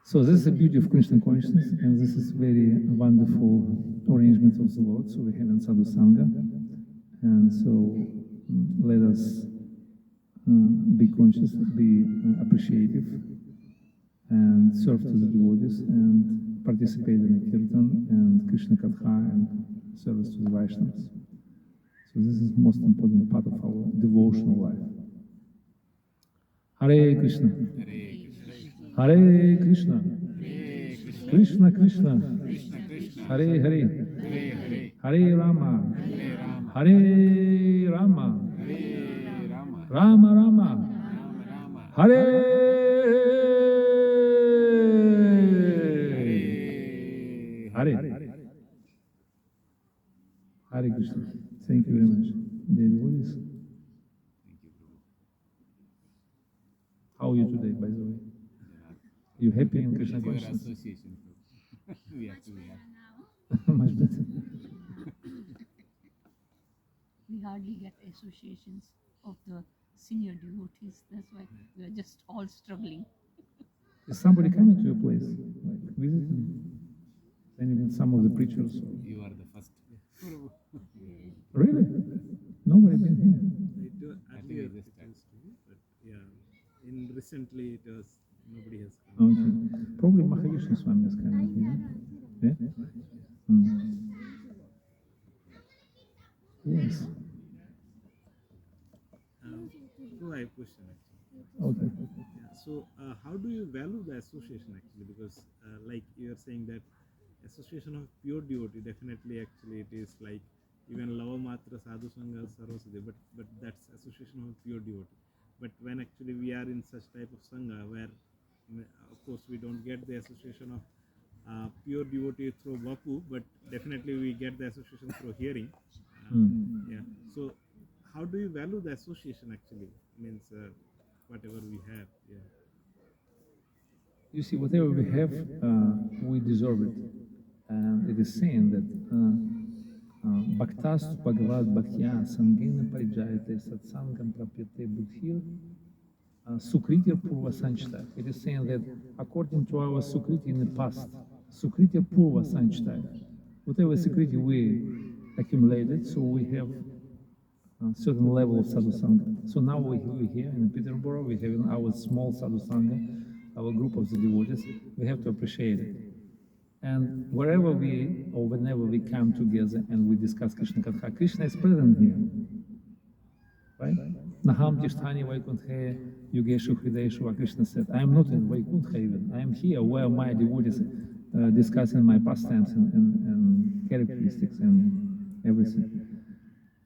So this is the beauty of Krishna consciousness, and this is very wonderful arrangement of the Lord. So we have in Sadhu Sangha, and so let us be conscious, be appreciative, and serve to the devotees, and participate in the Kirtan and Krishna Katha and service to the Vaishnavas. So this is the most important part of our devotional life. Hare Krishna. Hare Krishna. Krishna Krishna. Hare Hare. Hare Rama. Hare Rama. Rama Rama. Hare Hare. Hare Krishna. Thank you very much. Dear devotees. How are you today, by the way? You happy in Krishna Your consciousness? association. We have to be happy. Much better. We hardly get associations of the senior devotees. That's why we are just all struggling. Is somebody coming to your place, like visiting? And even some of the preachers. You are the first. Really? Nobody been here. I I think think it I just used to be, but yeah, in recently it was nobody has come. Okay. Probably Mahavishnu Swami is coming here. Yeah? Yes. So I have a question actually. Okay. Yeah. So how do you value the association actually? Because like you are saying that association of pure devotee, definitely actually it is like even Lava Matra Sadhu Sangha Sarvasade, but that's association of pure devotee. But when actually we are in such type of Sangha where of course we don't get the association of pure devotee through Bapu, but definitely we get the association through hearing. Yeah. So how do you value the association actually? Means whatever we have. Yeah. You see, whatever we have, we deserve it. And it is saying that Bhaktas Bhagavad Bhaktya Sangena Parijayate Satsangam Prapyate Buddhir Sukritir Purva Sanchita. It is saying that according to our Sukriti in the past, Sukritir Purva Sanchita, whatever Sukriti we accumulated, so we have a certain level of Sadhu Sangha. So now we're here in Peterborough, we have in our small Sadhu Sangha, our group of the devotees, we have to appreciate it. And wherever we, or whenever we come together and we discuss Krishna Katha, Krishna is present here. Right? Naham Tishtani Vaikunthe Yogeshu Hrideshu, Krishna said, I am not in Vaikuntha even. I am here where my devotees discussing my pastimes and characteristics and everything.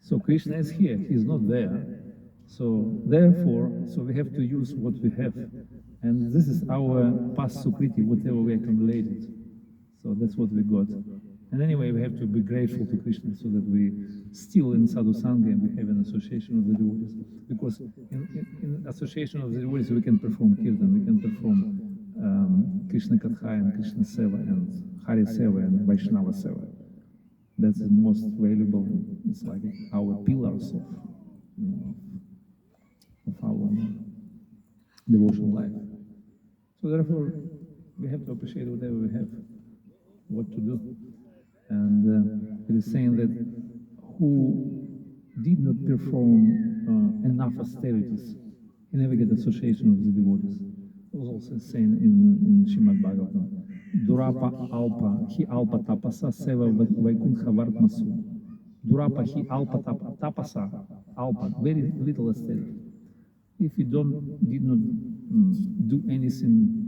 So Krishna is here, he is not there. So therefore, we have to use what we have. And this is our past Sukriti, whatever we accumulated. So that's what we got. And anyway, we have to be grateful to Krishna so that we still in Sadhu Sangha and we have an association of the devotees. Because in association of the devotees we can perform Kirtan, we can perform Krishna Katha and Krishna Seva and Hari Seva and Vaishnava Seva. That's the most valuable, it's like our pillars of, of our devotional life. So therefore, we have to appreciate whatever we have, what to do. And it is saying that who did not perform enough austerities, he never get association with the devotees. It was also saying in Srimad Bhagavatam, Durapa alpa, hi alpa tapasa seva vaikuntha vartmasu. Durapa hi alpa tapasa, alpa, very little austerity. If we did not do anything,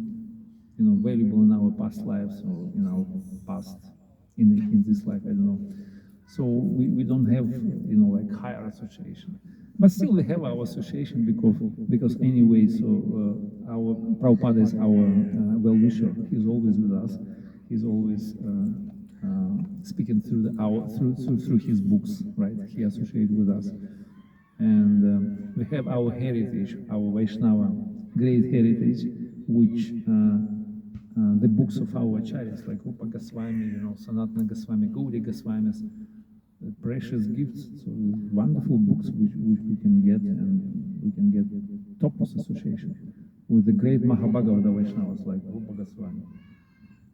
valuable in our past lives or in our past, in this life, I don't know. So we don't have, you know, like higher association. But still we have our association because anyway, so our Prabhupada is our well-wisher. He's always with us. He's always speaking through through his books, right? He associates with us. And we have our heritage, our Vaishnava great heritage, which the books of our acharyas, like Rupa Goswami, you know, Sanatana Goswami, Gauri Goswamis, the precious gifts, so wonderful books which we can get, and we can get topmost association with the great Mahabhagavata Vaishnavas like Rupa Goswami,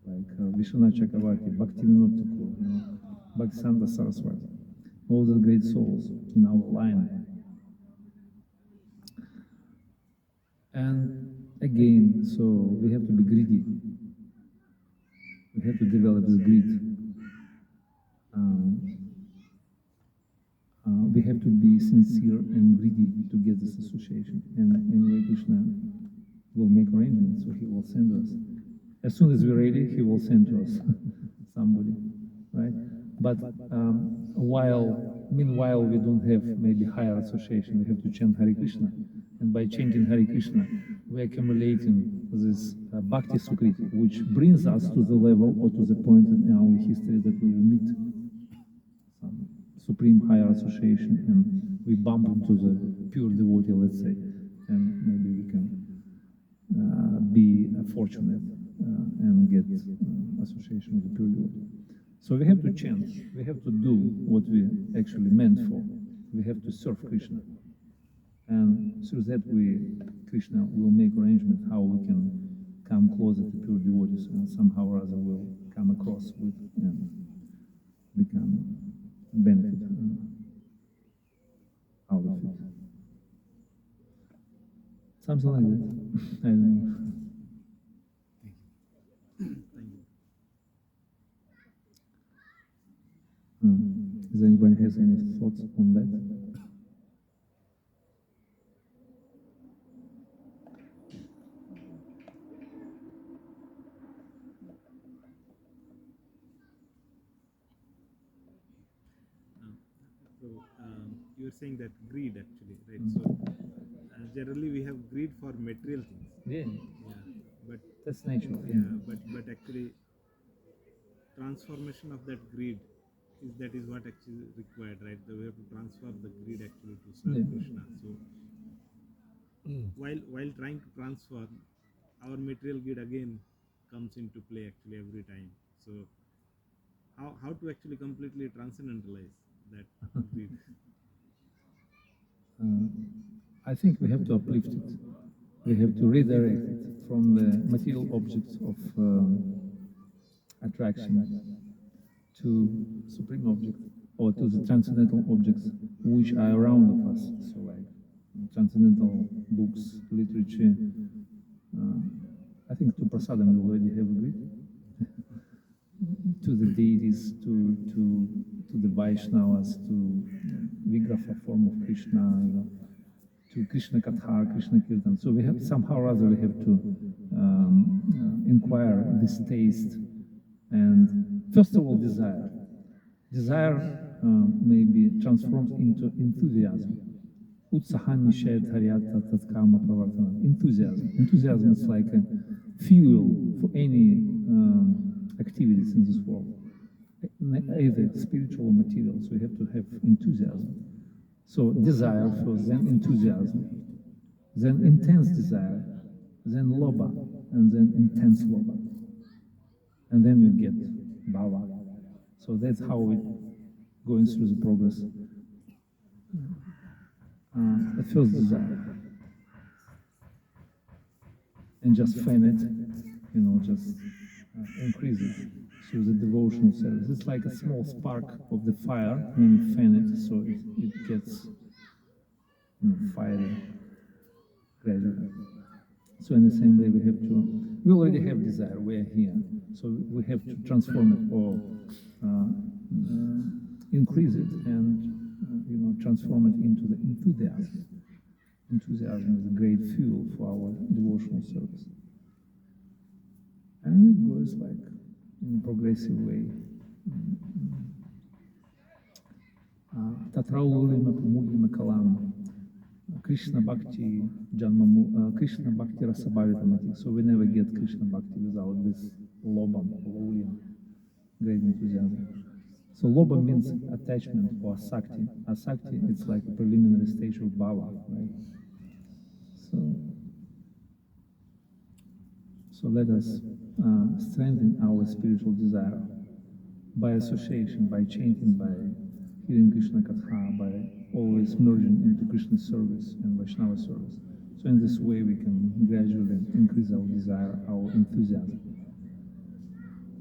like Vishwanath Chakravarti, Bhaktivinoda Thakur, you know, Bhaktisiddhanta Saraswati, all the great souls in our line. And again, so we have to be greedy. We have to develop this greed. We have to be sincere and greedy to get this association. And anyway, Krishna will make arrangements, so he will send us. As soon as we're ready, he will send to us somebody, right? But meanwhile, we don't have maybe higher association. We have to chant Hare Krishna. And by chanting Hare Krishna, we're accumulating this bhakti sukriti, which brings us to the level or to the point in our history that we will meet some supreme higher association, and we bump into the pure devotee, let's say, and maybe we can be fortunate and get association with the pure devotee. So we have to chant, we have to do what we actually meant for. We have to serve Krishna. And through that Krishna will make arrangement how we can come closer to pure devotees, and somehow or other will come across with and become benefit out of it. Something like that. I don't know. Does anybody has any thoughts on that? You're saying that greed actually, right? So generally we have greed for material things. Yeah, But that's natural. but actually transformation of that greed is what actually required, right? We have to transfer the greed actually to serve Krishna. So while trying to transfer, our material greed again comes into play actually every time. So how to actually completely transcendentalize that greed? I think we have to uplift it. We have to redirect it from the material objects of attraction to supreme object, or to the transcendental objects which are around of us. So like transcendental books, literature. I think to prasadam we already have agreed. To the deities, to the Vaishnavas, to Vigraha form of Krishna, you know, to Krishna Katha, Krishna Kirtan. So we have somehow or other we have to inquire this taste, and first of all desire. Desire may be transformed into enthusiasm. Utsahan nishayat haryata tatkama pravartana. Enthusiasm. Enthusiasm is like a fuel for any activities in this world, either spiritual or material. So we have to have enthusiasm. So desire first, then enthusiasm, then intense desire, then lobha, and then intense lobha. And then you get bhava. So that's how we're going through the progress. The first desire. And just fan it, you know, just increase it through the devotional service. It's like a small spark of the fire when you fan it, so it gets, you know, fiery gradually. So in the same way, we already have desire, we are here. So we have to transform it or increase it and, you know, transform it into the enthusiasm. Enthusiasm is a great fuel for our devotional service. And it goes like in a progressive way. Tatraulima Pumulima Kalam, Krishna Bhakti, Krishna Bhakti Rasabhavitamati. So we never get Krishna Bhakti without this lobam, laulim, great enthusiasm. So loba means attachment or asakti. Asakti, it's like a preliminary stage of bhava, right? So let us strengthen our spiritual desire by association, by chanting, by hearing Krishna Katha, by always merging into Krishna service and Vaishnava service. So in this way we can gradually increase our desire, our enthusiasm,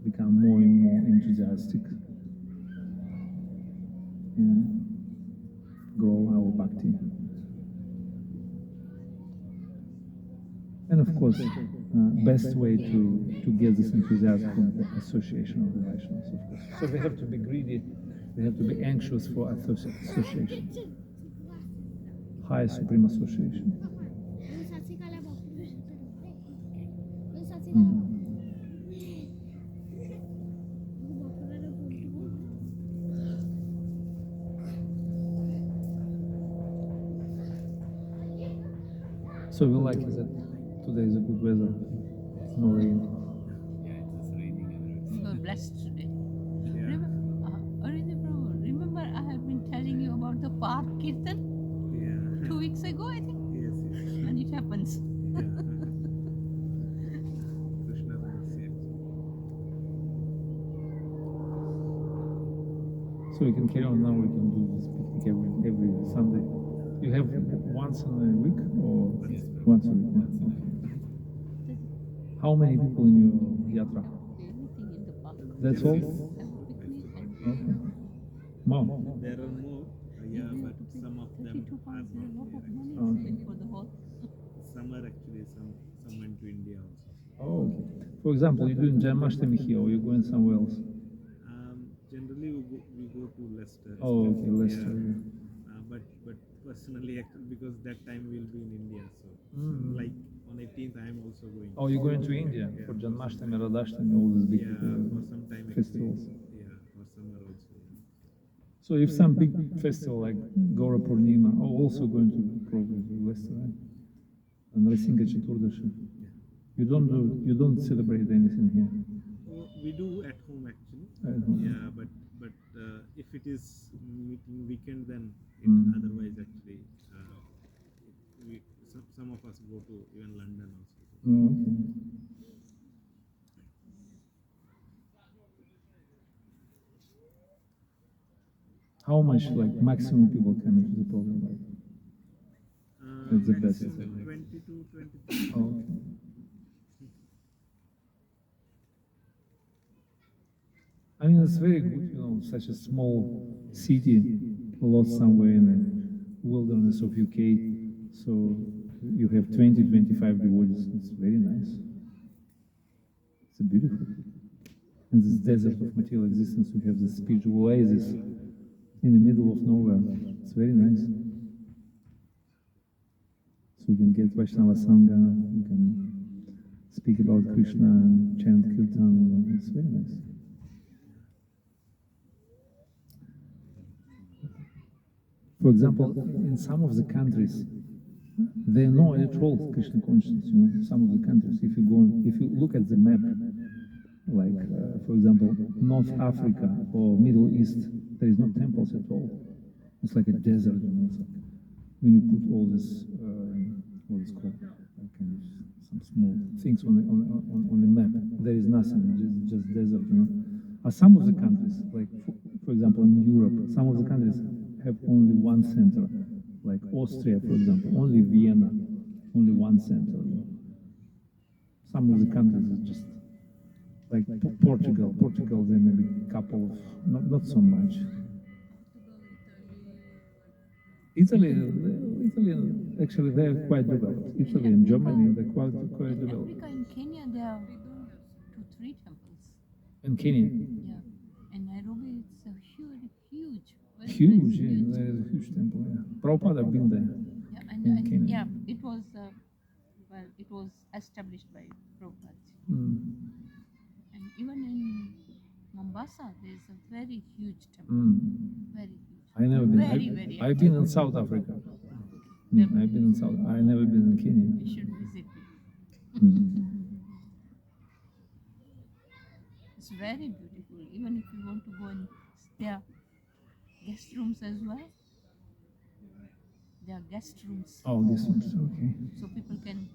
become more and more enthusiastic, and grow our bhakti. And of course, best way to get this enthusiasm from the association of the Vaishnavas, of course. So we have to be greedy, we have to be anxious for association, high supreme association. So we like it that today is a good weather, no rain. Yeah, it was raining everywhere. We were blessed today. Yeah. Remember I have been telling you about the park kirtan Yeah. 2 weeks ago, I think, Yes, yes. and it happens. Yeah. Krishna's mercy, actually. So we can carry on now, we can do this picnic every Sunday. You have once in a week or Yes, once a week? once in a Okay. How many people in your yatra? Everything in the park. That's all? Have a picnic and Okay. Mom, There are more, yeah, we but have to pay some of them 32 are pounds is not a lot of here. money Okay. to pay for the hall. Some are actually, some went to India also. oh, okay. For example, you're doing Janmashtami here or you're going somewhere else? Generally, we go to Leicester. Oh, okay, Leicester. Yeah. Yeah. But personally, actually, because that time we'll be in India, so Mm. like on 18th, I'm also going. Oh, you're going to India Yeah. for Janmashtami, Radhashtami, all these big Yeah, for some time festivals. Actually, yeah, for summer also. Yeah. So if some big festival like Gaura Purnima, also going to probably to Leicester, right? And Rasinga Chaturdashi. You don't celebrate anything here. Oh, we do at home actually. At home. Yeah, but if it is meeting weekend, then it, Mm. otherwise actually, some of us go to even London also. Oh, okay. How much like maximum people come into the program? Like? That's the best. Maximum 20 to 23. Oh, okay. I mean, it's very good, such a small city, lost somewhere in the wilderness of UK. So you have 20, 25 devotees. It's very nice. It's beautiful. In this desert of material existence, we have this spiritual oasis in the middle of nowhere. It's very nice. So we can get Vaishnava Sangha, we can speak about Krishna, chant Kirtan. It's very nice. For example, in some of the countries, they know at all Krishna consciousness. Some of the countries, if you look at the map, like for example, North Africa or Middle East, there is no temples at all. It's like a desert. It's like when you put all this, what is called, like kind of some small things on the map, there is nothing, just desert. Some of the countries, like for example in Europe, some of the countries have only one center, like Austria, for example, only Vienna, only one center. Some of the countries is just like Portugal. Portugal, there may be a couple of, not so much. Italy, actually, they're quite developed. Italy and Germany, they're quite developed. Africa and Kenya, there are 2-3 temples. In Kenya, Yeah. And Nairobi, it's a huge. very huge, nice, yeah, there is a huge temple. Yeah. Prabhupada have been there. Yeah, in Kenya. yeah, it was established by Prabhupada. Mm. And even in Mombasa, there is a very huge temple, Mm. very huge. I never been. Very I've been in South Africa. I've been in South. I never been in Kenya. You should visit me. Mm. It's very beautiful. Even if you want to go and there are guest rooms as well. There are guest rooms. Oh, this one's okay. So people can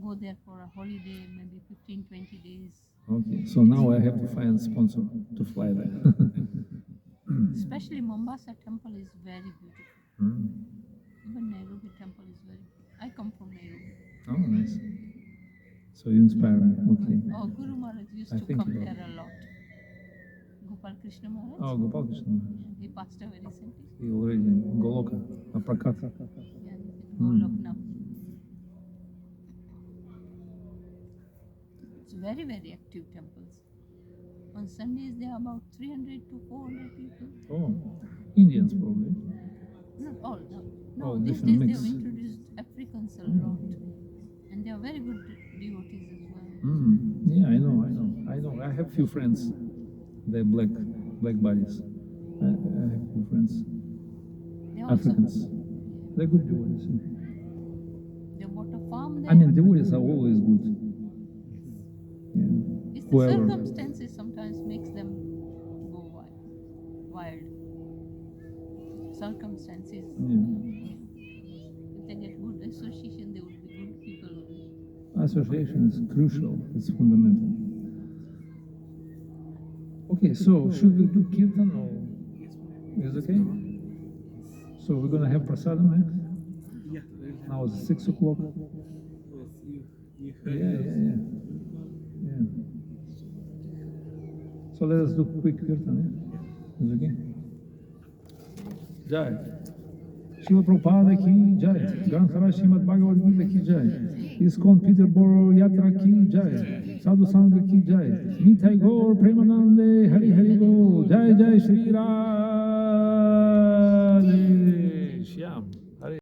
go there for a holiday, maybe 15, 20 days. Okay, so now I have to find a sponsor to fly there. Especially Mombasa temple is very beautiful. Mm. Even Nairobi temple is very beautiful. I come from Nairobi. Oh, nice. So you inspire me. Okay. Oh, Guru Maharaj used I to think come about there a lot. Gopal Krishna Maharaj. Oh, Gopal Krishna. He passed away recently. He already in Goloka, Aprakat. Yeah, he's in Golok now. It's very, very active temples. On Sundays there are about 300 to 400 people. Oh, Indians probably. Not all, no. No, Oh, these different days mix. they've introduced Africans a lot. And they are very good devotees as well. Mm. Yeah, I know. I have few friends. They're black bodies. I have few friends. They also Africans. They're good devotees. they bought a farm there. I mean, devotees are always good. Yeah. It's the Whoever. circumstances sometimes makes them go wild. Circumstances. Yeah. If they get good association, they would be good people. Association is crucial. It's fundamental. Okay, so should we do kirtan or is it okay? So we're gonna have prasadam, eh? Yeah. Now it's 6 o'clock. Yes, you Yeah. So let us do quick kirtan, eh? Is it okay? Jai. Srila Prabhupada ki jai. Granthara Srimad Bhagavad Gita ki jai. ISKCON Peterborough Yatra ki jai. Sadhu Sangha ki jai. Nitai Gaur Premanande Hari Hari Go. Jai Jai Shri Radhe Shyam.